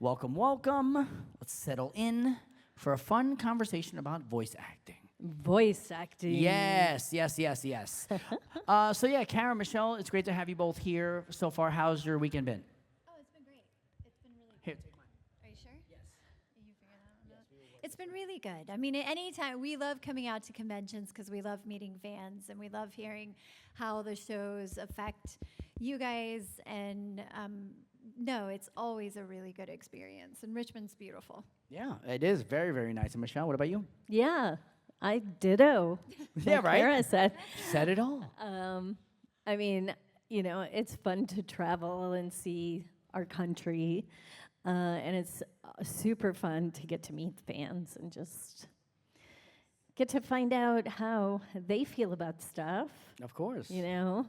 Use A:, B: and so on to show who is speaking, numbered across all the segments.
A: Welcome, welcome. Let's settle in for a fun conversation about voice acting.
B: Voice acting.
A: Yes. So yeah, Karen, Michelle, it's great to have you both here so far. How's your weekend been?
C: Oh, it's been great. It's been really
A: Here,
C: good.
A: take mine.
C: Are you sure?
A: Yes.
C: You figured that one out? It's been really good. I mean, anytime we love coming out to conventions because we love meeting fans and we love hearing how the shows affect you guys. And no, it's always a really good experience. And Richmond's beautiful.
A: Yeah, it is very, very nice. And Michelle, what about you?
B: Yeah, I ditto.
A: Yeah,
B: like
A: right?
B: Kara said.
A: Said it all.
B: I mean, you know, it's fun to travel and see our country, and it's super fun to get to meet fans and just get to find out how they feel about stuff,
A: Of course.
B: you know?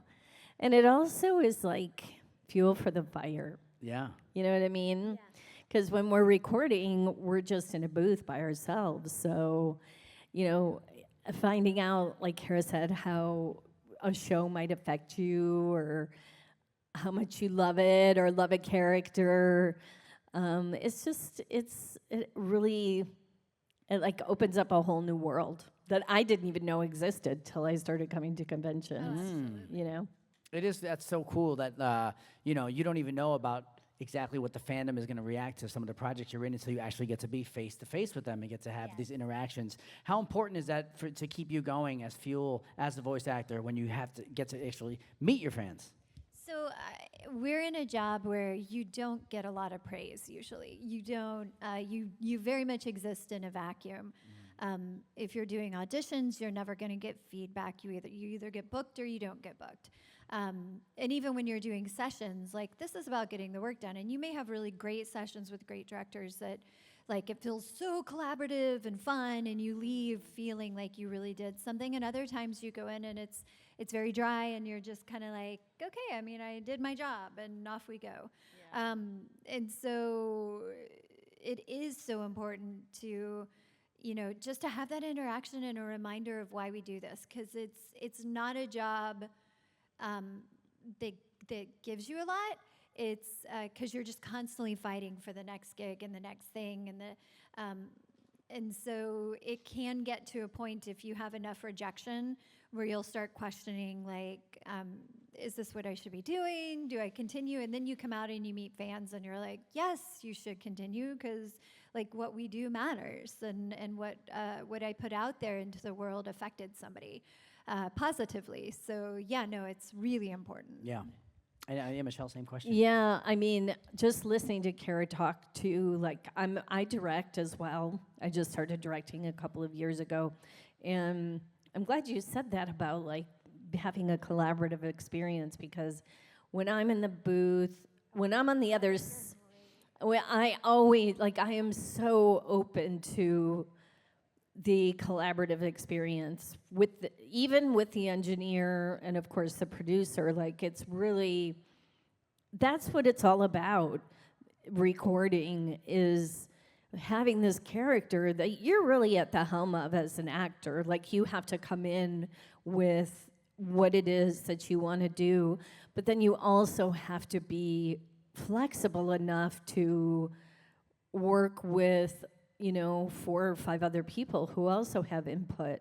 B: And it also is like fuel for the fire.
A: Yeah.
B: You know what I mean? Because when we're recording, we're just in a booth by ourselves. So, you know, finding out, like Kara said, how a show might affect you or how much you love it or love a character, it really like opens up a whole new world that I didn't even know existed till I started coming to conventions, you know?
A: It is. That's so cool that, you know, you don't even know about exactly what the fandom is going to react to some of the projects you're in until you actually get to be face to face with them and get to have these interactions. How important is that to keep you going as fuel as the voice actor when you have to get to actually meet your fans?
C: So we're in a job where you don't get a lot of praise usually. You don't. You very much exist in a vacuum. If you're doing auditions, you're never going to get feedback. You either get booked or you don't get booked. And even when you're doing sessions, like this is about getting the work done. And you may have really great sessions with great directors that, like, it feels so collaborative and fun, and you leave feeling like you really did something. And other times you go in and it's very dry, and you're just kind of like, okay, I mean, I did my job, and off we go. Yeah. And so it is so important to, you know, just to have that interaction and a reminder of why we do this, because it's not a job that gives you a lot. It's because you're just constantly fighting for the next gig and the next thing, and so it can get to a point if you have enough rejection where you'll start questioning, like, is this what I should be doing? Do I continue? And then you come out and you meet fans and you're like, yes, you should continue, because like what we do matters, and what I put out there into the world affected somebody positively. So yeah, no, it's really important.
A: Yeah. And Michelle, same question.
B: Yeah, I mean, just listening to Kara talk too, like I direct as well. I just started directing a couple of years ago, and I'm glad you said that about like having a collaborative experience, because when I'm in the booth, when I'm on the others, I am so open to the collaborative experience even with the engineer and of course the producer. Like, it's really, that's what it's all about. Recording is having this character that you're really at the helm of as an actor. Like, you have to come in with what it is that you want to do, but then you also have to be flexible enough to work with, you know, 4 or 5 other people who also have input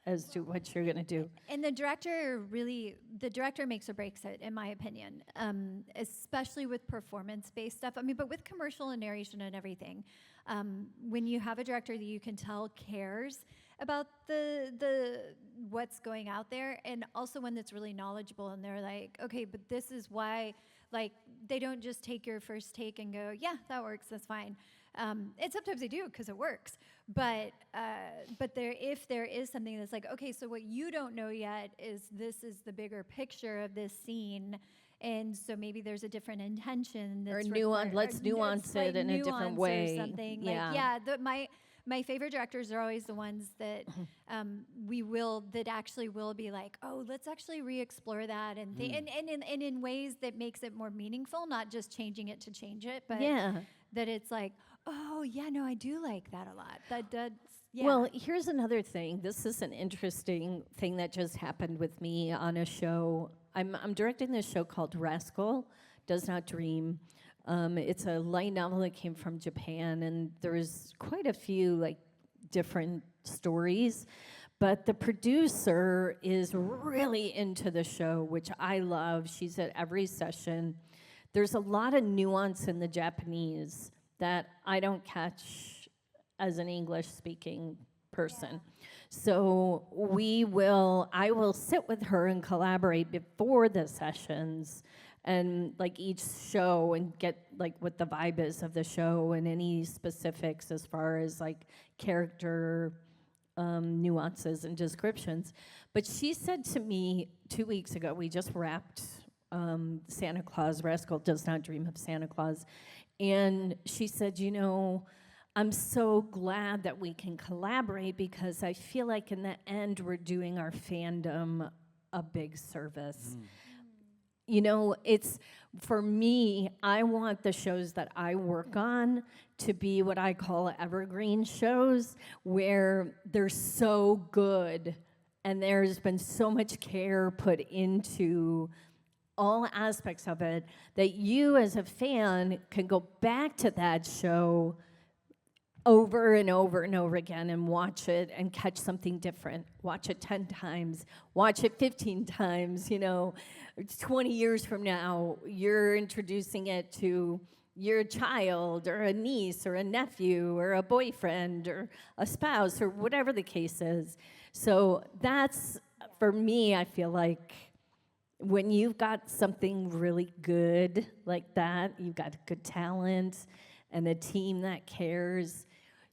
B: as to what you're going to do.
C: And the director makes or breaks it, in my opinion, especially with performance-based stuff. I mean, but with commercial and narration and everything, when you have a director that you can tell cares about the what's going out there, and also one that's really knowledgeable, and they're like, okay, but this is why, like, they don't just take your first take and go, yeah, that works, that's fine. And sometimes they do because it works, but if there is something that's like, okay, so what you don't know yet is this is the bigger picture of this scene, and so maybe there's a different intention that's
B: let's nuance it in a different way.
C: Or something.
B: Yeah.
C: Like, yeah, my favorite directors are always the ones that that actually will be like, oh, let's actually re-explore that and in ways that makes it more meaningful, not just changing it to change it, but that it's like, oh yeah, no, I do like that a lot. That's yeah.
B: Well, here's another thing. This is an interesting thing that just happened with me on a show. I'm directing this show called Rascal Does Not Dream. It's a light novel that came from Japan, and there's quite a few like different stories. But the producer is really into the show, which I love. She's at every session. There's a lot of nuance in the Japanese that I don't catch as an English-speaking person. So I will sit with her and collaborate before the sessions and like each show and get like what the vibe is of the show and any specifics as far as like character nuances and descriptions. But she said to me 2 weeks ago, we just wrapped Santa Claus, Rascal Does Not Dream of Santa Claus, and she said, you know, I'm so glad that we can collaborate because I feel like in the end we're doing our fandom a big service. You know, it's, for me, I want the shows that I work on to be what I call evergreen shows, where they're so good and there's been so much care put into all aspects of it that you as a fan can go back to that show over and over and over again and watch it and catch something different. Watch it 10 times, watch it 15 times, you know. 20 years from now, you're introducing it to your child or a niece or a nephew or a boyfriend or a spouse or whatever the case is. So that's, for me, I feel like when you've got something really good like that, you've got good talent and a team that cares,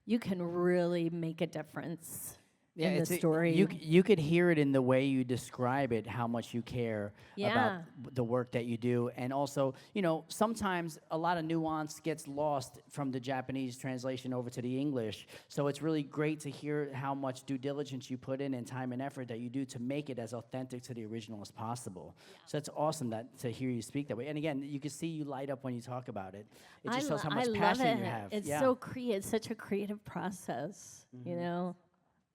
B: you can really make a difference in the story.
A: You could hear it in the way you describe it, how much you care about the work that you do. And also, you know, sometimes a lot of nuance gets lost from the Japanese translation over to the English. So it's really great to hear how much due diligence you put in and time and effort that you do to make it as authentic to the original as possible. So it's awesome to hear you speak that way. And again, you can see you light up when you talk about it. It just shows how much passion you have.
B: It's so it's such a creative process, you know?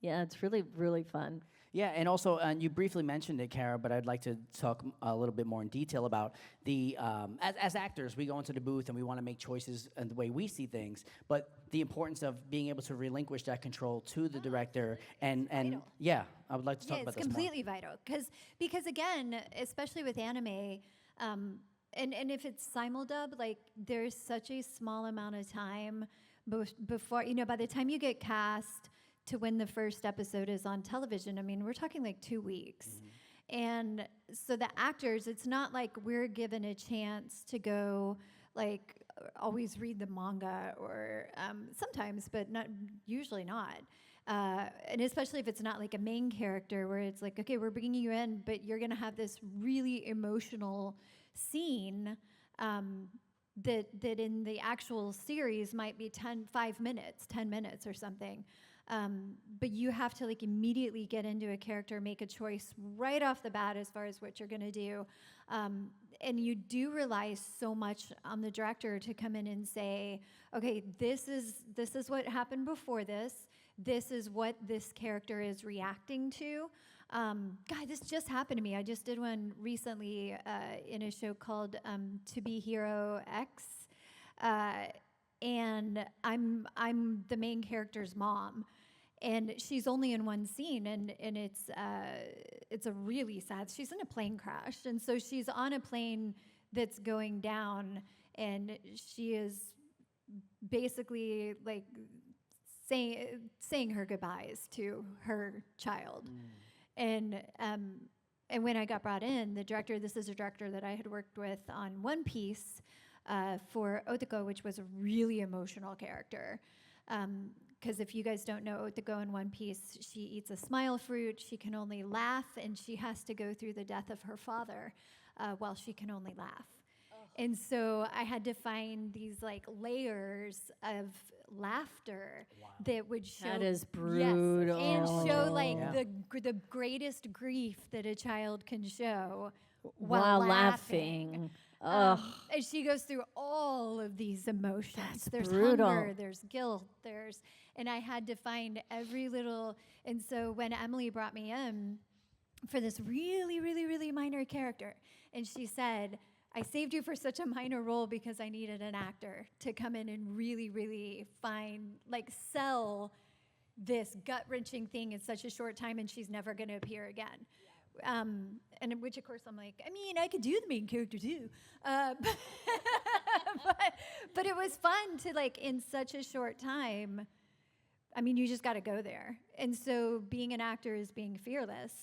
B: Yeah, it's really, really fun.
A: Yeah, and also, and you briefly mentioned it, Kara, but I'd like to talk a little bit more in detail about the, as actors, we go into the booth and we want to make choices and the way we see things, but the importance of being able to relinquish that control to the director, and yeah, I would like to talk about this more.
C: It's completely vital, because again, especially with anime, and if it's simuldub, like there's such a small amount of time before, you know, by the time you get cast to when the first episode is on television, I mean, we're talking like 2 weeks. And so the actors, it's not like we're given a chance to go, like, always read the manga, or sometimes, but usually not. And especially if it's not like a main character where it's like, okay, we're bringing you in, but you're gonna have this really emotional scene that in the actual series might be 10 minutes or something. But you have to like immediately get into a character, make a choice right off the bat as far as what you're gonna do. And you do rely so much on the director to come in and say, okay, this is what happened before this. This is what this character is reacting to. God, this just happened to me. I just did one recently in a show called To Be Hero X. And I'm the main character's mom, and she's only in one scene, and it's a really sad. She's in a plane crash, and so she's on a plane that's going down, and she is basically like saying her goodbyes to her child, and when I got brought in, the director. This is a director that I had worked with on One Piece. For Otoko, which was a really emotional character. Because if you guys don't know Otoko in One Piece, she eats a smile fruit, she can only laugh, and she has to go through the death of her father while she can only laugh. And so I had to find these like layers of laughter that would show.
B: That is brutal.
C: Yes, and show like the greatest grief that a child can show while laughing. And she goes through all of these emotions. There's
B: brutal.
C: Hunger, there's guilt, and I had to find every little, and so when Emily brought me in for this really, really, really minor character, and she said, I saved you for such a minor role because I needed an actor to come in and really, really sell this gut-wrenching thing in such a short time, and she's never going to appear again. And in which, of course, I'm like, I mean, I could do the main character too. But it was fun to, like, in such a short time, I mean, you just got to go there. And so being an actor is being fearless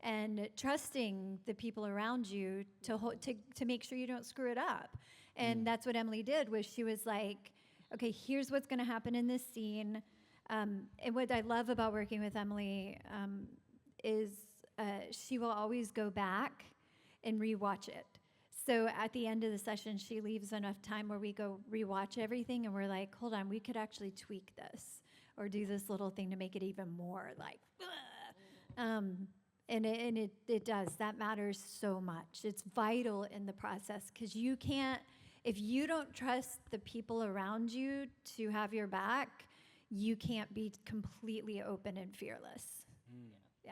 C: and trusting the people around you to make sure you don't screw it up. And that's what Emily did, was she was like, okay, here's what's going to happen in this scene. And what I love about working with Emily is she will always go back and rewatch it. So at the end of the session, she leaves enough time where we go rewatch everything, and we're like, hold on, we could actually tweak this or do this little thing to make it even more like, and it does. That matters so much. It's vital in the process, because you can't, if you don't trust the people around you to have your back, you can't be completely open and fearless. Yeah.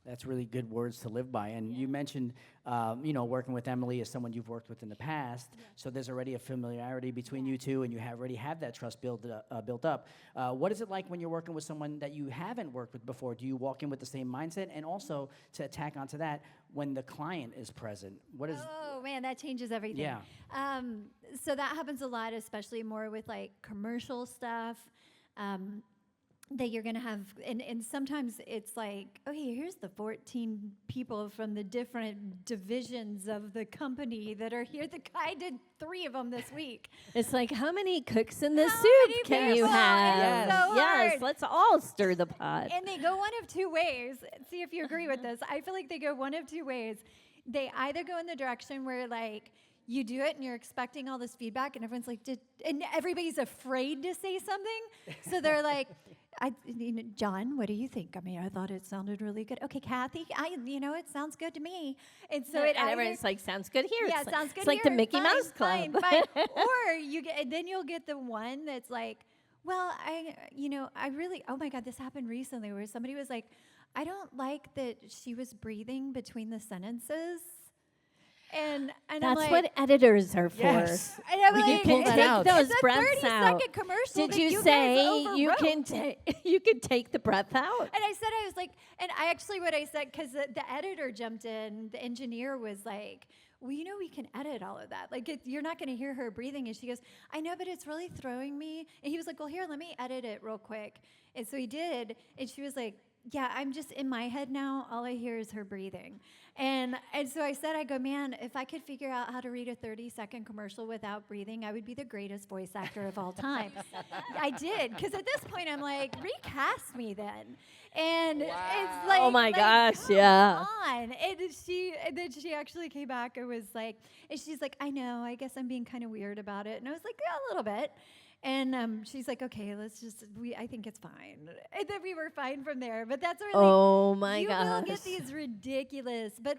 A: That's really good words to live by. And you mentioned, working with Emily as someone you've worked with in the past. Yeah. So there's already a familiarity between you two, and you already have that trust built up. What is it like when you're working with someone that you haven't worked with before? Do you walk in with the same mindset? And also, to attack onto that, when the client is present, what is...
C: Oh, man, that changes everything.
A: Yeah.
C: So that happens a lot, especially more with, like, commercial stuff. That you're going to have, and sometimes it's like, okay, here's the 14 people from the different divisions of the company that are here. The guy did 3 of them this week.
B: It's like, how many cooks in the soup can you have?
C: Yes. So
B: yes, let's all stir the pot.
C: And they go one of 2 ways. See if you agree with this. I feel like they go one of 2 ways. They either go in the direction where, like, you do it and you're expecting all this feedback, and everyone's like, and everybody's afraid to say something. So they're like, John, what do you think? I mean, I thought it sounded really good. Okay, Kathy, it sounds good to me. And so
B: everyone's like, sounds good here.
C: Yeah, sounds good
B: here. It's like the Mickey Mouse Club.
C: Fine. Or then you'll get the one that's like, well, I really, oh my God, this happened recently where somebody was like, I don't like that she was breathing between the sentences. And
B: that's
C: I'm like,
B: what editors are for.
A: Yes.
C: And I'm like,
B: you can take those breaths out.
C: It's a 30-second commercial.
B: Did you say you can take the breath out?
C: And I said, I was like, and I actually, what I said, because the editor jumped in, the engineer was like, well, we can edit all of that. Like, you're not going to hear her breathing. And she goes, I know, but it's really throwing me. And he was like, well, here, let me edit it real quick. And so he did. And she was like, yeah, I'm just in my head now. All I hear is her breathing. And so I said, I go, man, if I could figure out how to read a 30-second commercial without breathing, I would be the greatest voice actor of all time. I did, because at this point, I'm like, recast me then. And it's like,
B: oh my gosh, yeah.
C: On. And then she actually came back and was like, and she's like, I know, I guess I'm being kind of weird about it. And I was like, yeah, a little bit. And she's like, okay, I think it's fine. And then we were fine from there. But that's really,
B: oh my
C: you
B: gosh.
C: will get these ridiculous, but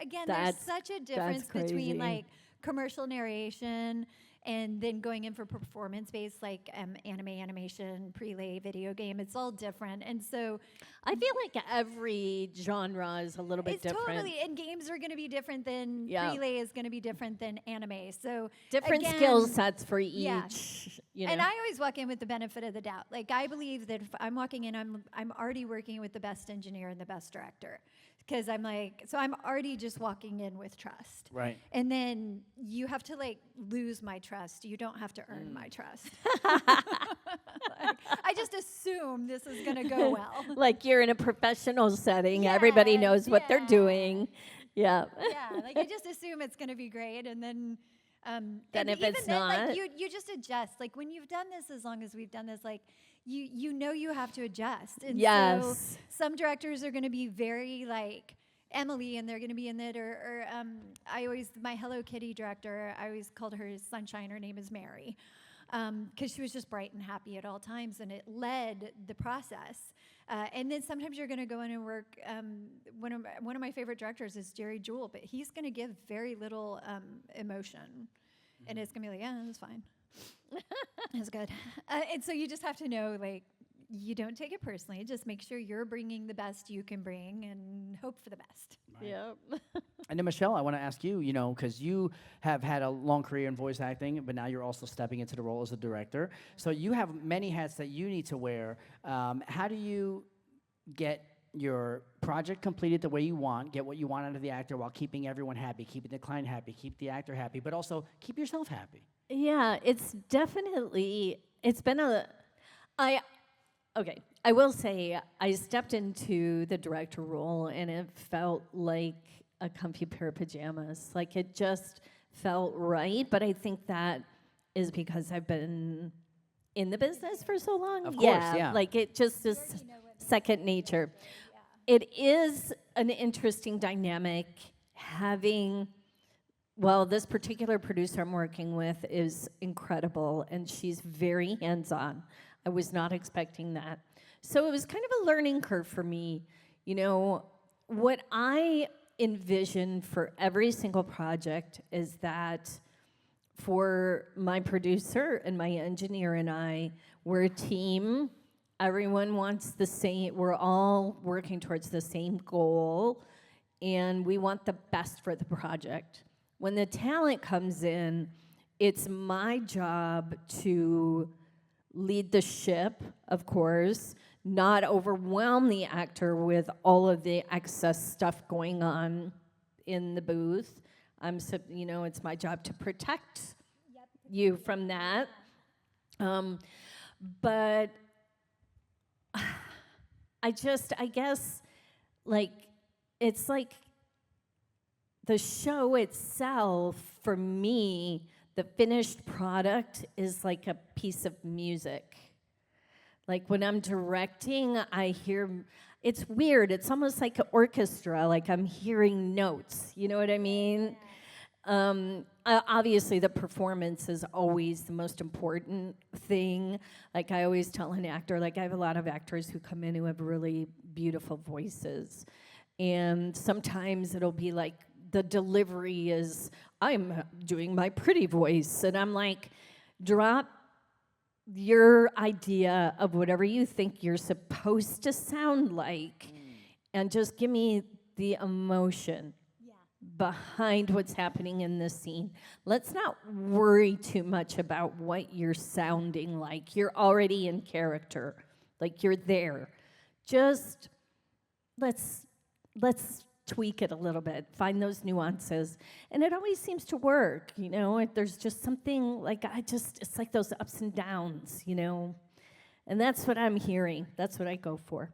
C: again, there's such a difference between like commercial narration and then going in for performance-based, like anime, animation, prelay, video game. It's all different. And so
B: I feel like every genre is a little bit different.
C: Totally, and games are going to be different than prelay is going to be different than anime. So
B: different skill sets for each. Yeah.
C: And I always walk in with the benefit of the doubt. Like, I believe that if I'm walking in, I'm already working with the best engineer and the best director. Because I'm like, so I'm already just walking in with trust.
A: Right.
C: And then you have to, like, lose my trust. You don't have to earn my trust. I just assume this is going to go well.
B: Like you're in a professional setting. Everybody knows what they're doing. Yeah.
C: Yeah, like I just assume it's going to be great. And then
B: if it's not,
C: like, you just adjust. Like, when you've done this as long as we've done this, like, you have to adjust. And so some directors are going to be very like Emily, and they're going to be in it. Or my Hello Kitty director, I always called her Sunshine. Her name is Mary, because she was just bright and happy at all times, and it led the process. And then sometimes you're going to go in and work. One of my favorite directors is Jerry Jewell, but he's going to give very little emotion, and it's going to be like, yeah, that's fine. That's good. And so you just have to know, like, you don't take it personally. Just make sure you're bringing the best you can bring and hope for the best.
B: Right. Yep.
A: And then Michelle, I want to ask you, because you have had a long career in voice acting, but now you're also stepping into the role as a director. So you have many hats that you need to wear. How do you get your project completed the way you want, get what you want out of the actor while keeping everyone happy, keeping the client happy, keep the actor happy, but also keep yourself happy?
B: Yeah, it's been okay, I will say I stepped into the director role and it felt like a comfy pair of pajamas. Like it just felt right, but I think that is because I've been in the business for so long.
A: Of course, yeah.
B: Like it just is second nature. It is an interesting dynamic having, well, this particular producer I'm working with is incredible, and she's very hands-on. I was not expecting that. So it was kind of a learning curve for me. What I envision for every single project is that for my producer and my engineer and I, we're a team. Everyone wants the same, we're all working towards the same goal, and we want the best for the project. When the talent comes in, it's my job to lead the ship, of course, not overwhelm the actor with all of the excess stuff going on in the booth. It's my job to protect you from that. But I guess, it's like the show itself, for me, the finished product is like a piece of music. Like when I'm directing, I hear, it's weird, it's almost like an orchestra, like I'm hearing notes, you know what I mean? Obviously, the performance is always the most important thing. Like I always tell an actor, I have a lot of actors who come in who have really beautiful voices. And sometimes it'll be like the delivery is, I'm doing my pretty voice. And I'm like, drop your idea of whatever you think you're supposed to sound like and just give me the emotion behind what's happening in this scene. Let's not worry too much about what you're sounding like. You're already in character. Like you're there. Just let's tweak it a little bit, find those nuances. And it always seems to work, there's just something it's like those ups and downs, And that's what I'm hearing. That's what I go for.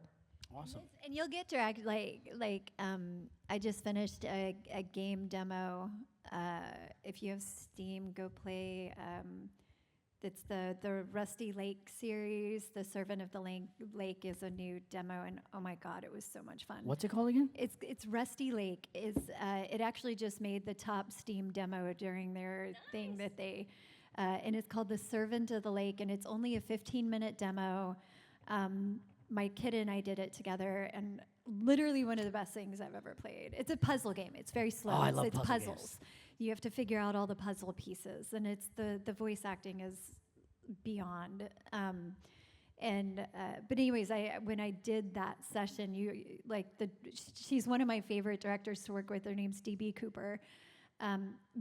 A: Awesome.
C: And you'll get direct, I just finished a game demo. If you have Steam, go play. It's the Rusty Lake series. The Servant of the Lake is a new demo, and oh my God, it was so much fun.
A: What's it called again?
C: It's Rusty Lake. It actually just made the top Steam demo during their thing that they, and it's called The Servant of the Lake, and it's only a 15-minute demo. My kid and I did it together, and literally one of the best things I've ever played. It's a puzzle game. It's very slow.
A: Oh, I love
C: it's
A: puzzle
C: puzzles.
A: games.
C: You have to figure out all the puzzle pieces, and it's the voice acting is beyond. But anyways, when I did that session, she's one of my favorite directors to work with. Her name's DB Cooper,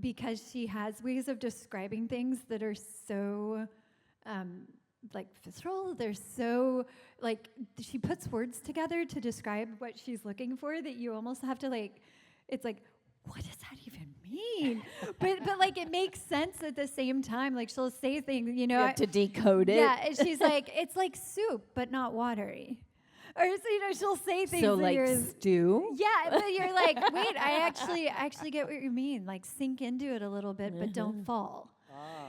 C: because she has ways of describing things that are so visceral. They're so she puts words together to describe what she's looking for that you almost have to it's like, what does that even mean? but it makes sense at the same time. She'll say things,
B: You have to decode it.
C: Yeah, and she's like, it's like soup, but not watery. Or she'll say things.
B: So
C: that
B: stew?
C: Yeah, but you're like, wait, I actually get what you mean. Sink into it a little bit, but don't fall.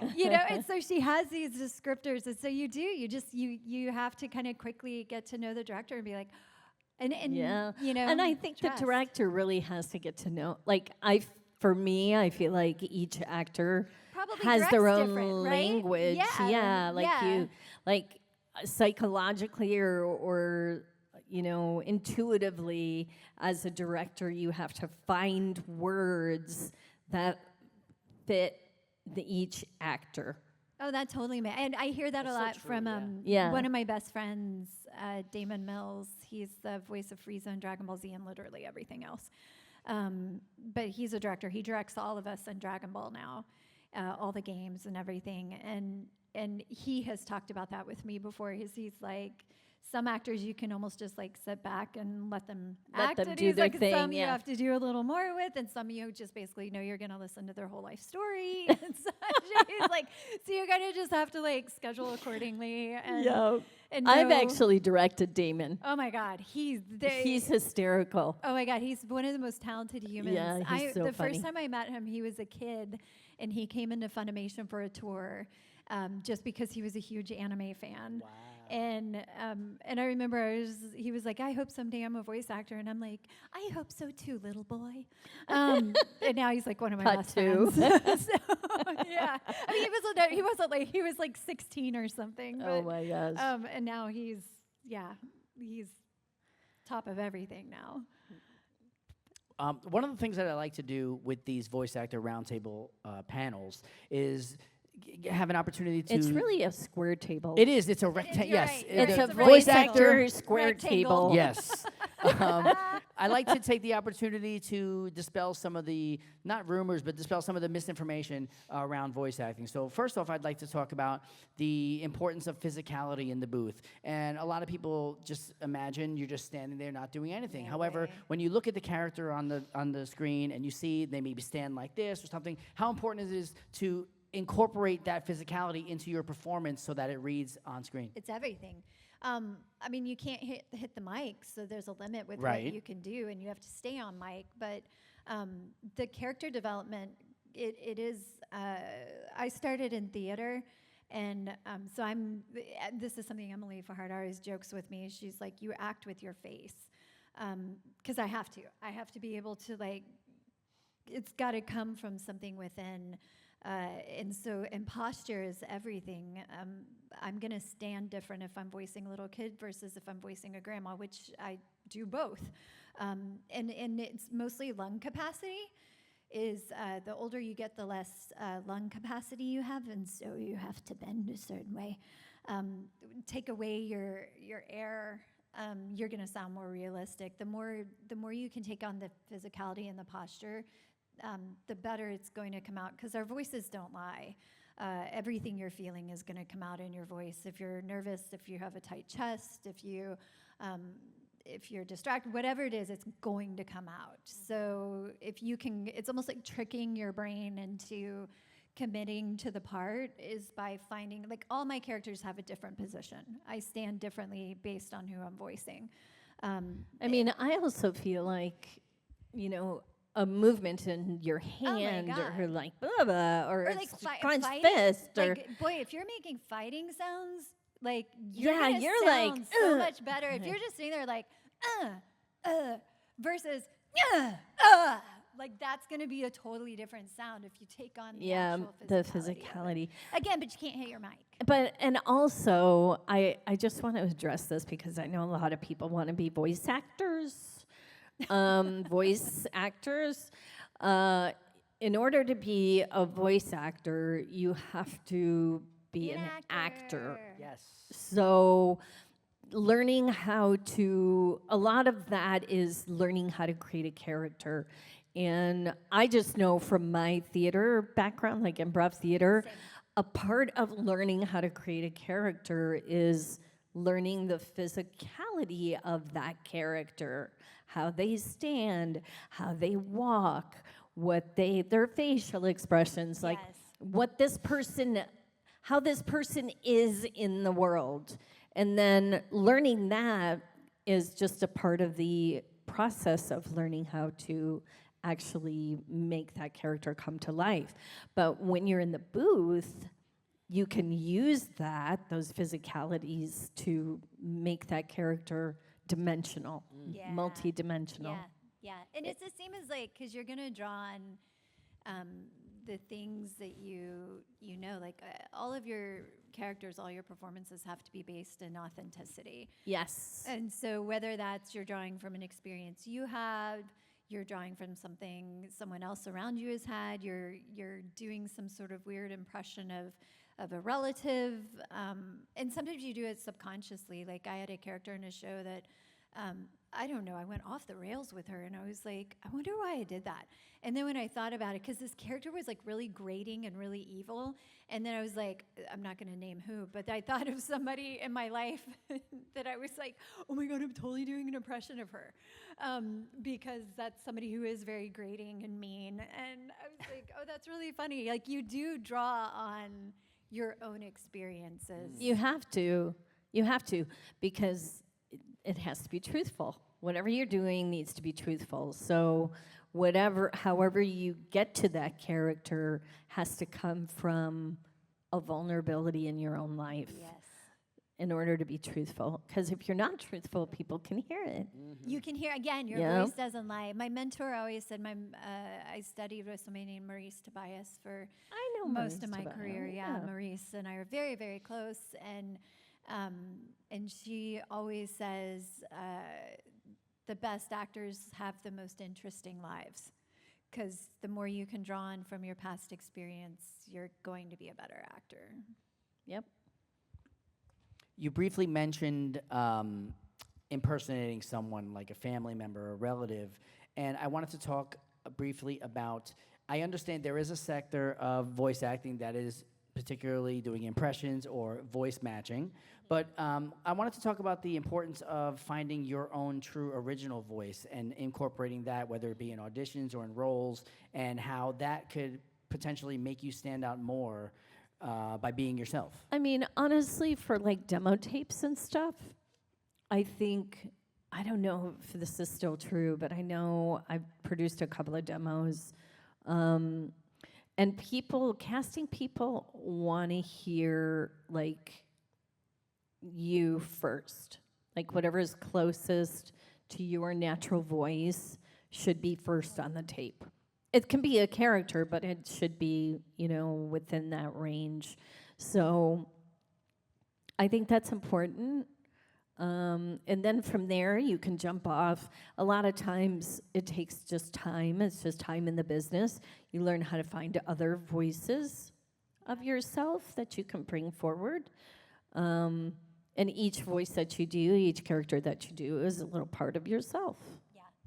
C: And so she has these descriptors, and so you have to kind of quickly get to know the director and be like, and
B: I think
C: trust.
B: the director really has to get to know. For me, I feel like each actor
C: Probably
B: has their
C: directs
B: own
C: different, right?
B: language.
C: Yeah,
B: You psychologically or intuitively, as a director, you have to find words that fit each actor.
C: Oh, that totally and I hear that
A: That's
C: a
A: so
C: lot
A: true,
C: from one of my best friends, Damon Mills. He's the voice of Frieza and Dragon Ball Z and literally everything else. But he's a director. He directs all of us in Dragon Ball now, all the games and everything. And he has talked about that with me before. He's like, some actors you can almost just like sit back and let them act.
B: them
C: And
B: do
C: he's
B: their
C: like,
B: thing,
C: some you
B: yeah.
C: have to do a little more with, and some you just basically know you're gonna listen to their whole life story. And such. He's like, so you're gonna just have to like schedule accordingly. And, and
B: I've
C: know-
B: actually directed Damon.
C: Oh my God, he's
B: hysterical.
C: Oh my God, he's one of the most talented humans.
B: Yeah, he's so
C: the
B: funny.
C: first time I met him, he was a kid, and he came into Funimation for a tour, just because he was a huge anime fan.
A: Wow.
C: And I remember he was like, I hope someday I'm a voice actor, and I'm like, I hope so too, little boy. And now he's like one of my
B: Cut
C: best
B: to.
C: friends. So, yeah, I mean he was like 16 or something.
B: Oh
C: But,
B: my gosh.
C: and now he's top of everything now.
A: One of the things that I like to do with these voice actor roundtable panels is have an opportunity to.
B: It's really a square table.
A: It is. It's a rectangle.
C: you're
A: Yes.
C: right,
B: It's
C: It's
B: a
C: a
B: voice
C: rectangle.
B: actor square
C: Rectangle.
B: table.
A: Yes. I like to take the opportunity to dispel some of the, not rumors, but dispel some of the misinformation around voice acting. So first off, I'd like to talk about the importance of physicality in the booth. And a lot of people just imagine you're just standing there not doing anything.
C: No
A: However,
C: way.
A: when you look at the character on the screen and you see they maybe stand like this or something, how important it is to incorporate that physicality into your performance so that it reads on screen.
C: It's everything. I mean, you can't hit the mic, so there's a limit with
A: Right.
C: what you can do, and you have to stay on mic. But the character development, it is. I started in theater, and so this is something Emily Fajardo always jokes with me. She's like, "You act with your face," because I have to. I have to be able to like. It's got to come from something within. And posture is everything. I'm going to stand different if I'm voicing a little kid versus if I'm voicing a grandma, which I do both. And it's mostly lung capacity. The older you get, the less lung capacity you have, and so you have to bend a certain way. Take away your air, you're going to sound more realistic. The more you can take on the physicality and the posture, the better it's going to come out, because our voices don't lie. Everything you're feeling is going to come out in your voice. If you're nervous, if you have a tight chest, if you're distracted, whatever it is, it's going to come out. So if you can, it's almost like tricking your brain into committing to the part is by finding, like, all my characters have a different position. I stand differently based on who I'm voicing.
B: I mean, I also feel like, a movement in your hand, or
C: God.
B: like blah blah, or
C: like
B: clenched
C: fighting,
B: fist, or
C: like, boy, if you're making fighting sounds, like you're
B: Yeah,
C: gonna
B: you're
C: sound
B: like,
C: so
B: "Ugh."
C: much better if you're just sitting there like versus like that's gonna be a totally different sound if you take on the actual
B: the
C: physicality of it.
B: physicality.
C: Again, but you can't hit your mic.
B: And also, I just want to address this because I know a lot of people want to be voice actors. Voice actors. In order to be a voice actor, you have to be an actor.
A: Yes.
B: So learning how to, a lot of that is learning how to create a character. And I just know from my theater background, like improv theater, a part of learning how to create a character is learning the physicality of that character, how they stand, how they walk, their facial expressions, like how this person is in the world. And then learning that is just a part of the process of learning how to actually make that character come to life. But when you're in the booth, you can use those physicalities to make that character dimensional,
C: Yeah.
B: multi-dimensional.
C: Yeah. And it's the same as like, because you're gonna draw on the things that you know, like all of your characters, all your performances have to be based in authenticity.
B: Yes.
C: And so whether that's you're drawing from an experience you had, you're drawing from something someone else around you has had, you're doing some sort of weird impression of a relative, and sometimes you do it subconsciously. Like I had a character in a show that I don't know, I went off the rails with her, and I was like, I wonder why I did that. And then when I thought about it, because this character was like really grating and really evil, and then I was like, I'm not going to name who, but I thought of somebody in my life that I was like, oh my God, I'm totally doing an impression of her, because that's somebody who is very grating and mean. And I was like, oh, that's really funny. Like, you do draw on your own experiences.
B: You have to, because it has to be truthful. Whatever you're doing needs to be truthful. So however you get to that character has to come from a vulnerability in your own life.
C: Yes.
B: In order to be truthful. Because if you're not truthful, people can hear it.
C: You can hear, again, your voice doesn't lie. My mentor always said, I studied with somebody named Maurice Tobias for most of my career. Yeah, Maurice and I are very, very close. And she always says, the best actors have the most interesting lives, because the more you can draw on from your past experience, you're going to be a better actor.
B: Yep.
A: You briefly mentioned impersonating someone like a family member or relative, and I wanted to talk briefly about, I understand there is a sector of voice acting that is particularly doing impressions or voice matching, but I wanted to talk about the importance of finding your own true original voice and incorporating that, whether it be in auditions or in roles, and how that could potentially make you stand out more by being yourself.
B: I mean, honestly, for like demo tapes and stuff, I think, I don't know if this is still true, but I know I've produced a couple of demos. And casting people want to hear like you first. Like whatever is closest to your natural voice should be first on the tape. It can be a character, but it should be, within that range. So I think that's important. And then from there, you can jump off. A lot of times, it takes just time. It's just time in the business. You learn how to find other voices of yourself that you can bring forward. And each voice that you do, each character that you do is a little part of yourself.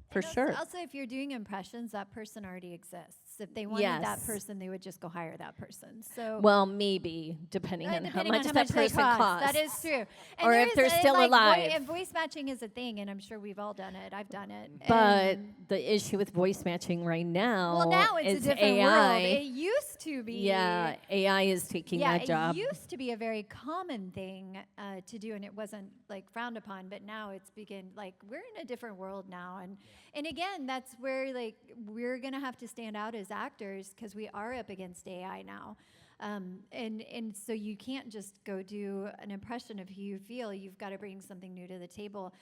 B: For sure.
C: Also, if you're doing impressions, that person already exists. If they wanted that person, they would just go hire that person. So,
B: well, maybe depending on how much that person costs.
C: That is true.
B: And or if they're still alive.
C: And voice matching is a thing, and I'm sure we've all done it. I've done it.
B: But the issue with voice matching right now,
C: now it's a different
B: AI.
C: World. It used to be.
B: Yeah, AI is taking that job.
C: It used to be a very common thing to do, and it wasn't like frowned upon. But now it's we're in a different world now, and again, that's where we're gonna have to stand out as actors because we are up against AI now, and so you can't just go do an impression of who you feel. You've got to bring something new to the table.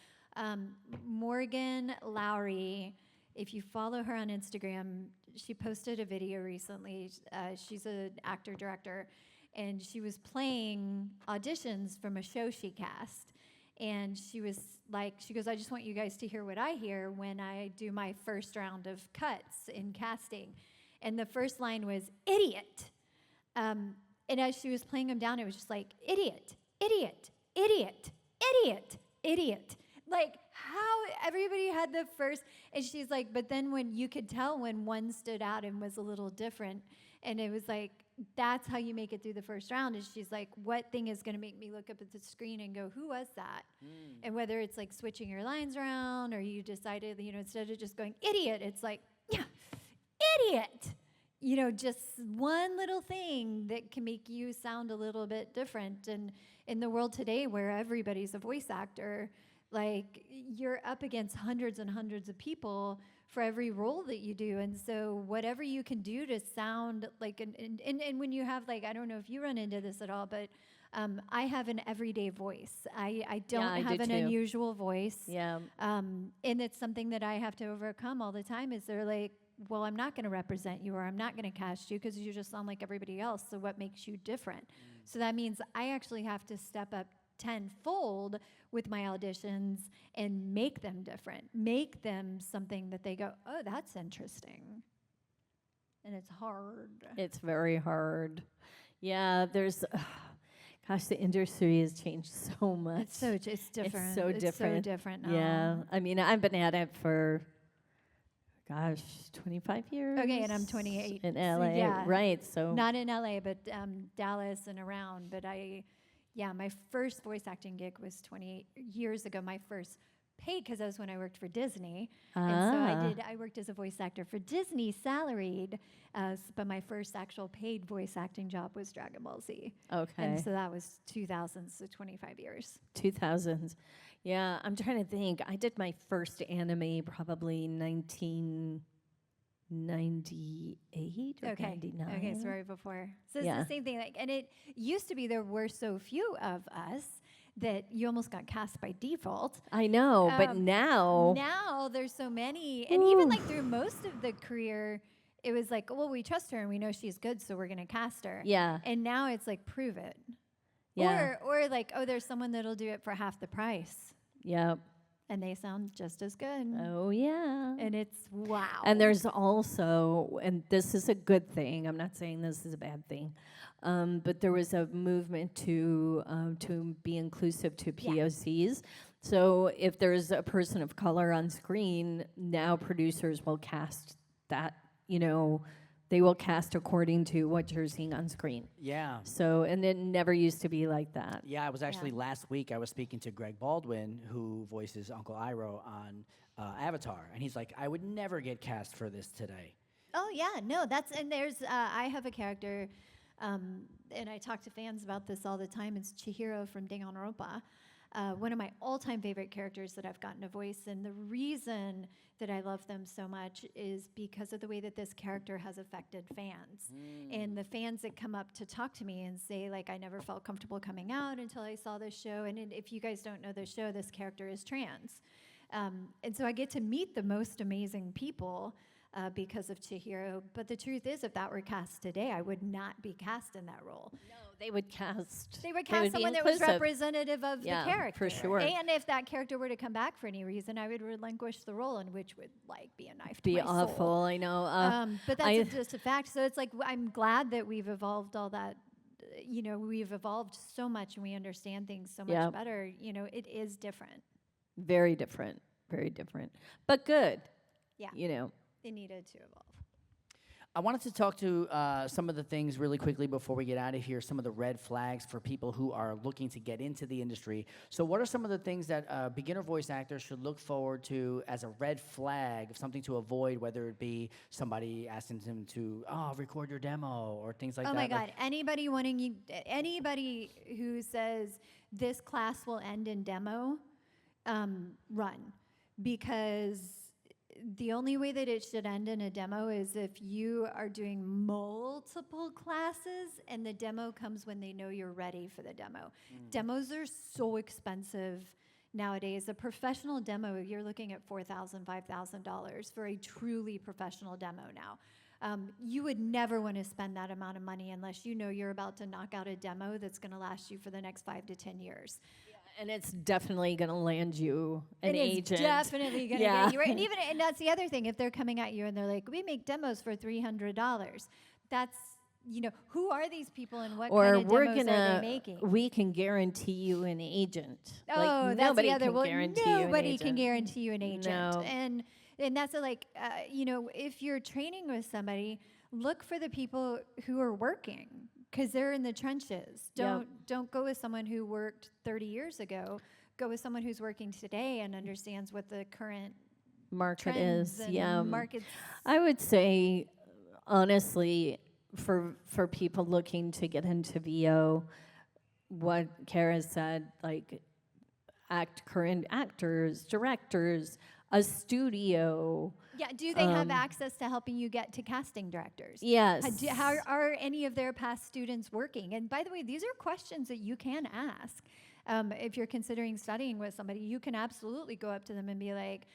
C: Morgan Lowry, if you follow her on Instagram, she posted a video recently. She's an actor director, and she was playing auditions from a show she cast. And she was like, she goes, I just want you guys to hear what I hear when I do my first round of cuts in casting. And the first line was, idiot. And as she was playing them down, it was just like, idiot, idiot, idiot, idiot, idiot. Like, how everybody had the first, and she's like, but then when you could tell when one stood out and was a little different, and it was like, that's how you make it through the first round. And she's like, what thing is going to make me look up at the screen and go, who was that? And whether it's like switching your lines around or you decided, instead of just going, idiot, it's like, yeah, idiot. Just one little thing that can make you sound a little bit different. And in the world today where everybody's a voice actor, you're up against hundreds and hundreds of people for every role that you do. And so whatever you can do to sound like, and when you have I don't know if you run into this at all, but I have an everyday voice. I don't have an unusual voice.
B: Yeah.
C: And it's something that I have to overcome all the time is they're like, well, I'm not going to represent you or I'm not going to cast you because you just sound like everybody else. So what makes you different? So that means I actually have to step up tenfold with my auditions and make them different, make them something that they go, oh, that's interesting. And it's hard.
B: It's very hard. Yeah, Gosh, the industry has changed so much.
C: It's so it's different.
B: It's so different.
C: It's so different now.
B: Yeah, I mean, I've been at it for, gosh, 25 years.
C: Okay, and I'm 28.
B: In
C: So,
B: LA,
C: yeah.
B: right? So
C: Not in LA, but Dallas and around. But my first voice acting gig was 28 years ago. My first paid, because that was when I worked for Disney. And so I worked as a voice actor for Disney, salaried. But my first actual paid voice acting job was Dragon Ball Z.
B: Okay.
C: And so that was 2000, so 25 years.
B: 2000s. Yeah, I'm trying to think. I did my first anime probably 1998 or 99.
C: Okay, so right before. So it's
B: Yeah.
C: the same thing. Like, and it used to be there were so few of us that you almost got cast by default.
B: I know, but now
C: Now there's so many, and even like through most of the career, it was like, well, we trust her and we know she's good, so we're gonna cast her.
B: Yeah.
C: And now it's like, prove it.
B: Yeah.
C: Or like, oh, there's someone that'll do it for half the price,
B: Yep.
C: and they sound just as good.
B: Oh yeah.
C: And it's wow.
B: And there's also, and this is a good thing, I'm not saying this is a bad thing, but there was a movement to be inclusive to POCs. So if there's a person of color on screen, now producers will cast that, they will cast according to what you're seeing on screen.
A: Yeah.
B: So, and it never used to be like that.
A: Yeah, I was actually last week, I was speaking to Greg Baldwin, who voices Uncle Iroh on Avatar. And he's like, I would never get cast for this today.
C: Oh yeah, no, and there's I have a character, and I talk to fans about this all the time. It's Chihiro from Danganronpa, one of my all-time favorite characters that I've gotten a voice. And the reason that I love them so much is because of the way that this character has affected fans, and the fans that come up to talk to me and say, like, I never felt comfortable coming out until I saw this show. And if you guys don't know the show, this character is trans, and so I get to meet the most amazing people. Because of Chihiro. But the truth is, if that were cast today, I would not be cast in that role.
B: No, they would cast.
C: They would cast someone that was representative of the character.
B: For sure.
C: And if that character were to come back for any reason, I would relinquish the role, and which would be a knife to
B: Be
C: my
B: awful,
C: soul.
B: I know.
C: But that's just a fact. So it's like, I'm glad that we've evolved all that. We've evolved so much, and we understand things so much better. It is different.
B: Very different. Very different. But good.
C: Yeah. It needed to evolve.
A: I wanted to talk to some of the things really quickly before we get out of here, some of the red flags for people who are looking to get into the industry. So what are some of the things that beginner voice actors should look forward to as a red flag, something to avoid, whether it be somebody asking them to record your demo or things like that?
C: Oh my God, anybody who says this class will end in demo, run. Because the only way that it should end in a demo is if you are doing multiple classes and the demo comes when they know you're ready for the demo. Demos are so expensive nowadays. A professional demo, you're looking at $4,000, $5,000 for a truly professional demo now. You would never want to spend that amount of money unless you know you're about to knock out a demo that's going to last you for the next 5 to 10 years.
B: And it's definitely going to land you an agent.
C: It's definitely going to get you right. And that's the other thing. If they're coming at you and they're like, we make demos for $300, that's, who are these people and what kind of demos are they making?
B: We can guarantee you an agent.
C: Oh,
B: like,
C: that's the other.
B: Nobody
C: can guarantee you an agent.
B: No.
C: And that's if you're training with somebody, look for the people who are working. Because they're in the trenches. Don't go with someone who worked 30 years ago. Go with someone who's working today and understands what the current
B: market is.
C: Markets.
B: I would say, honestly, for people looking to get into VO, what Kara said, like current actors, directors, a studio.
C: Yeah, do they have access to helping you get to casting directors?
B: Yes.
C: How are any of their past students working? And by the way, these are questions that you can ask. If you're considering studying with somebody, you can absolutely go up to them and be like,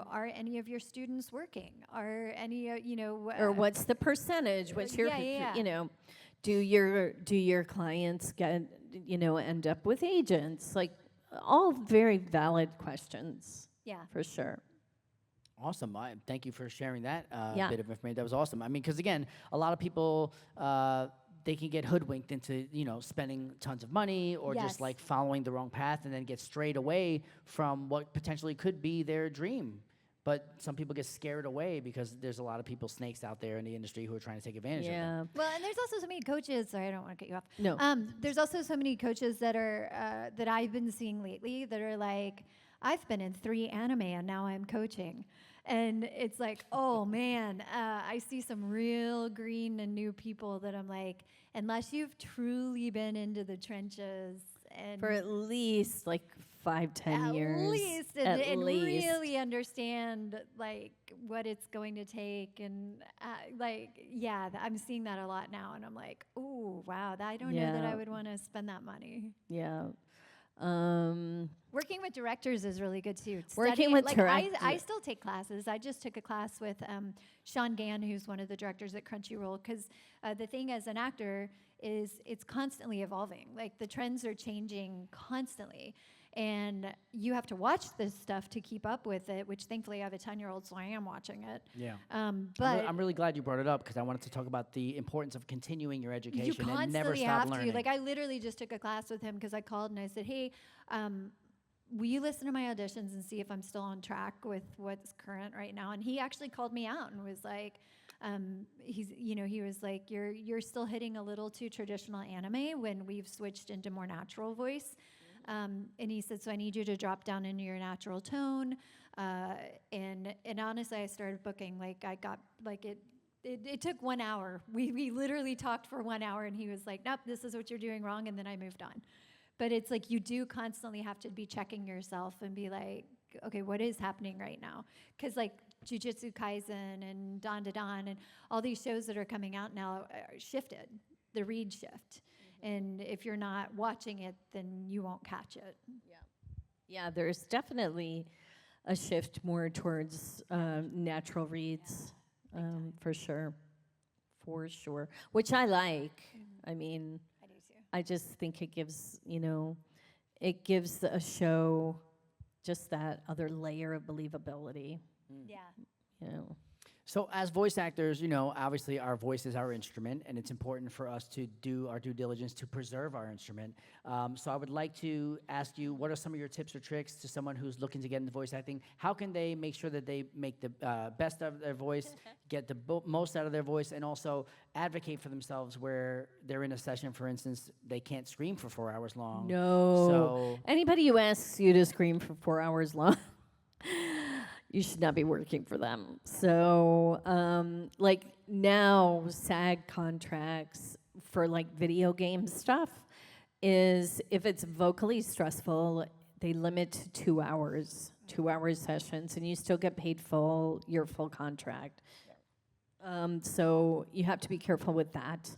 C: are any of your students working? Are any,
B: or what's the percentage? What's your, do your clients get, end up with agents? Like, all very valid questions.
C: Yeah.
B: For sure.
A: Awesome. Thank you for sharing that
B: Yeah.
A: bit of information. That was awesome. I mean, because again, a lot of people they can get hoodwinked into, spending tons of money or
C: Yes.
A: just like following the wrong path and then get strayed away from what potentially could be their dream. But some people get scared away because there's a lot of people, snakes out there in the industry who are trying to take advantage of them.
B: Yeah.
C: Well, and there's also so many coaches. Sorry, I don't want to cut you off.
B: No.
C: There's also so many coaches that are that I've been seeing lately that are like, I've been in 3 anime and now I'm coaching, and it's like, oh man, I see some real green and new people that I'm like, unless you've truly been into the trenches and
B: For at least like 5-10 years.
C: and really understand like what it's going to take, and I'm seeing that a lot now, and I'm like, oh wow, I don't know that I
B: Yeah.
C: would want to spend that money.
B: Yeah.
C: Working with directors is really good too.
B: Working
C: Studying-
B: with
C: like I still take classes. I just took a class with Sean Gann, who's one of the directors at Crunchyroll, because the thing as an actor is it's constantly evolving. Like the trends are changing constantly, and you have to watch this stuff to keep up with it, which thankfully I have a 10-year-old, so I am watching it.
A: Yeah.
C: But
A: I'm really glad you brought it up because I wanted to talk about the importance of continuing your
C: you
A: education
C: constantly
A: and never stop
C: have
A: learning.
C: to. Like I literally just took a class with him because I called and I said, hey, will you listen to my auditions and see if I'm still on track with what's current right now? And he actually called me out and was like, he was like, you're still hitting a little too traditional anime when we've switched into more natural voice. And he said, so I need you to drop down into your natural tone. And honestly, I started booking. Like I got like it took 1 hour. We literally talked for 1 hour, and he was like, nope, this is what you're doing wrong. And then I moved on. But it's like you do constantly have to be checking yourself and be like, okay, what is happening right now? Because like Jujutsu Kaisen and Don to Don and all these shows that are coming out now are shifted, the read shift. And if you're not watching it, then you won't catch it.
B: Yeah, there's definitely a shift more towards natural reads, for sure. For sure. Which I like. I mean,
C: I do too.
B: I just think it gives, it gives a show just that other layer of believability,
C: Yeah.
B: you know.
A: So as voice actors, obviously our voice is our instrument, and it's important for us to do our due diligence to preserve our instrument. So I would like to ask you, what are some of your tips or tricks to someone who's looking to get into voice acting? How can they make sure that they make the best of their voice, get the most out of their voice, and also advocate for themselves where they're in a session, for instance, they can't scream for 4 hours long.
B: No.
A: So
B: Anybody who asks you to scream for 4 hours long, you should not be working for them. So, like now, SAG contracts for like video game stuff is if it's vocally stressful, they limit to 2 hours, 2 hour sessions, and you still get paid your full contract. So you have to be careful with that.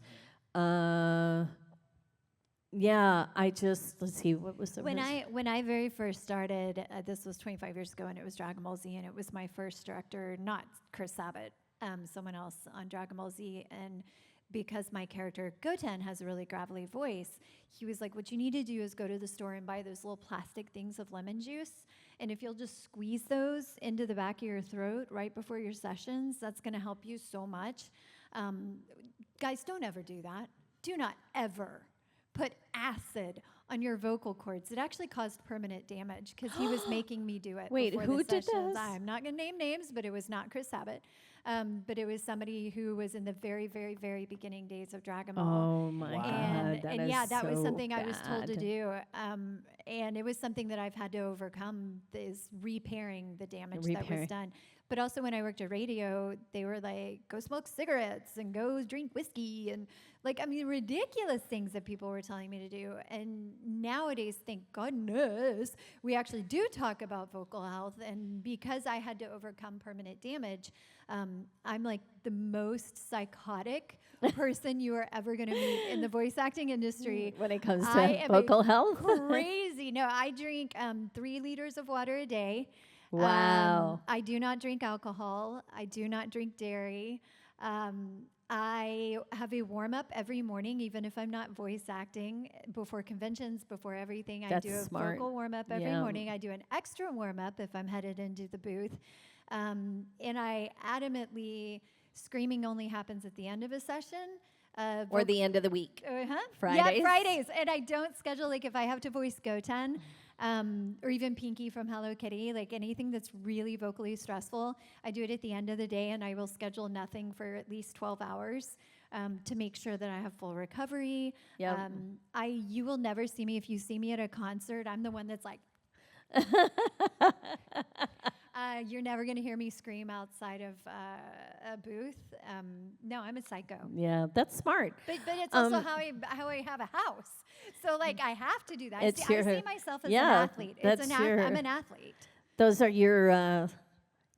B: Yeah, let's see, what was the
C: When
B: first-
C: I very first started, this was 25 years ago, and it was Dragon Ball Z, and it was my first director, not Chris Sabat, someone else on Dragon Ball Z, and because my character Goten has a really gravelly voice, he was like, what you need to do is go to the store and buy those little plastic things of lemon juice, and if you'll just squeeze those into the back of your throat right before your sessions, that's going to help you so much. Guys, don't ever do that. Do not ever put acid on your vocal cords. It actually caused permanent damage because he was making me do it.
B: Wait,
C: before
B: who
C: the
B: did
C: sessions.
B: this?
C: I'm not going to name names, but it was not Chris Sabat. But it was somebody who was in the very, very, very beginning days of Dragon Ball.
B: Oh my
A: Wow.
B: God,
C: And yeah, that was
B: so
C: something I was told to
B: bad.
C: do. And it was something that I've had to overcome, is repairing the damage that was done. But also when I worked at radio, they were like, go smoke cigarettes and go drink whiskey and ridiculous things that people were telling me to do. And nowadays, thank goodness, we actually do talk about vocal health. And because I had to overcome permanent damage, I'm like the most psychotic person you are ever going to meet in the voice acting industry.
B: When it comes
C: I
B: to
C: am
B: vocal health?
C: Crazy. No, I drink 3 liters of water a day.
B: Wow.
C: I do not drink alcohol. I do not drink dairy. I have a warm-up every morning, even if I'm not voice acting. Before conventions, before everything, I
B: That's
C: do a
B: smart.
C: vocal warm-up every
B: Yeah.
C: morning. I do an extra warm-up if I'm headed into the booth. And I adamantly, screaming only happens at the end of a session.
B: Or the end of the week.
C: Fridays. Yeah, Fridays. And I don't schedule, like, if I have to voice Goten, or even Pinky from Hello Kitty, like anything that's really vocally stressful, I do it at the end of the day, and I will schedule nothing for at least 12 hours to make sure that I have full recovery.
B: Yep.
C: You will never see me. If you see me at a concert, I'm the one that's like, you're never going to hear me scream outside of a booth. No, I'm a psycho.
B: Yeah, that's smart.
C: But it's also how I have a house. So, like, I have to do that. I see myself as an athlete. I'm an athlete.
B: Those are your,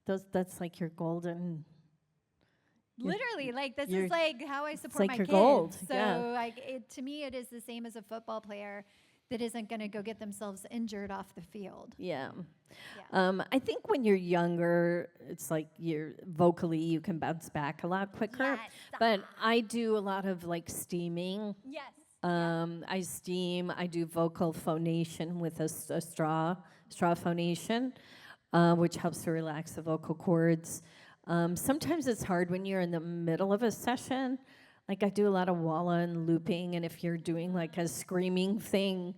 B: that's like your golden.
C: Literally, like, this is like how I support
B: like
C: my
B: your
C: kids.
B: gold.
C: So,
B: Yeah.
C: like, to me, it is the same as a football player that isn't going to go get themselves injured off the field.
B: Yeah. I think when you're younger, it's like vocally you can bounce back a lot quicker.
C: Yes.
B: But I do a lot of like steaming.
C: Yes.
B: I steam. I do vocal phonation with a straw phonation, which helps to relax the vocal cords. Sometimes it's hard when you're in the middle of a session. Like I do a lot of walla and looping, and if you're doing like a screaming thing,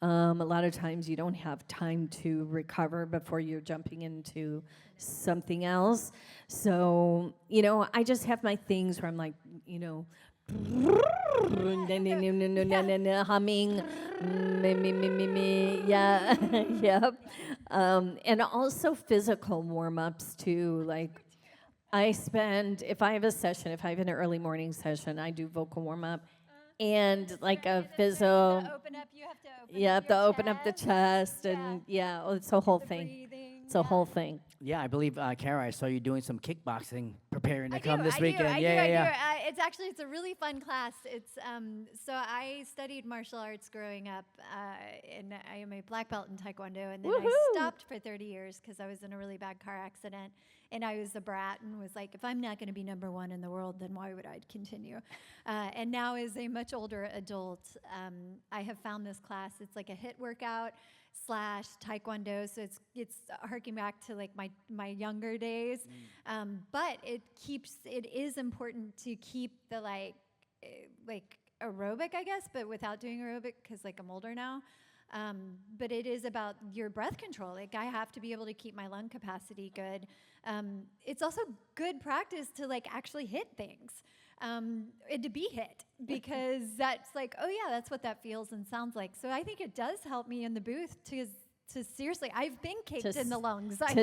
B: a lot of times you don't have time to recover before you're jumping into something else. So, I just have my things where I'm like, humming, yeah, yep. And also physical warm-ups too, like if I have a session, if I have an early morning session, I do vocal warm-up and like a physio. You have to open up the chest, and it's a whole thing. It's a whole thing.
A: Yeah, I believe, Kara, I saw you doing some kickboxing, preparing to come this
C: I
A: weekend.
C: do. It's a really fun class. It's so I studied martial arts growing up, and I am a black belt in Taekwondo, and then I stopped for 30 years because I was in a really bad car accident, and I was a brat and was like, if I'm not going to be number one in the world, then why would I continue? And now, as a much older adult, I have found this class. It's like a HIIT workout / Taekwondo, so it's harking back to like my younger days, but it is important to keep the like aerobic, I guess, but without doing aerobic because like I'm older now. But it is about your breath control. Like I have to be able to keep my lung capacity good. It's also good practice to like actually hit things. And to be hit, because that's like, oh yeah, that's what that feels and sounds like. So I think it does help me in the booth to seriously, I've been kicked in the lungs.
B: I
C: know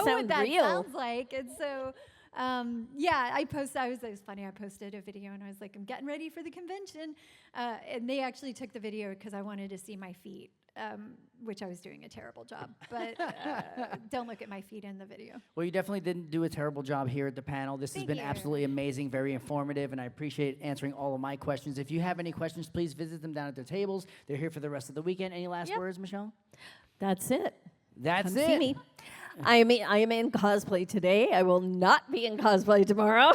B: what
C: that
B: real.
C: sounds like. And so, it was funny, I posted a video and I was like, I'm getting ready for the convention. And they actually took the video because I wanted to see my feet. Which I was doing a terrible job, but don't look at my feet in the video.
A: Well, you definitely didn't do a terrible job here at the panel. This has been absolutely amazing, very informative, and I appreciate answering all of my questions. If you have any questions, please visit them down at their tables. They're here for the rest of the weekend. Any last words, Michelle?
B: That's it.
A: Come
B: see me. I am in cosplay today. I will not be in cosplay tomorrow.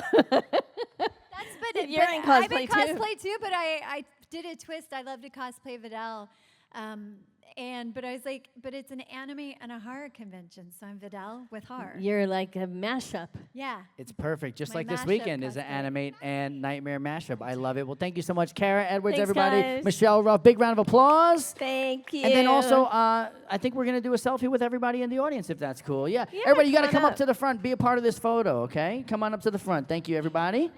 B: You're in cosplay too.
C: I'm in cosplay too, but I did a twist. I love to cosplay Videl. But I was like, but it's an anime and a horror convention, so I'm Videl with horror.
B: You're like a mashup.
C: Yeah.
A: It's perfect. Just
C: My
A: like this
C: mashup
A: weekend is an
C: cosplay.
A: Animate and Nightmare mashup. I love it. Well, thank you so much, Kara Edwards,
B: Thanks,
A: everybody.
B: guys.
A: Michelle Ruff, big round of applause.
B: Thank you.
A: And then also, I think we're going to do a selfie with everybody in the audience, if that's cool. Yeah.
B: Yeah,
A: Everybody, you got to
B: come
A: come
B: on
A: up to the front. Be a part of this photo, okay? Come on up to the front. Thank you, everybody.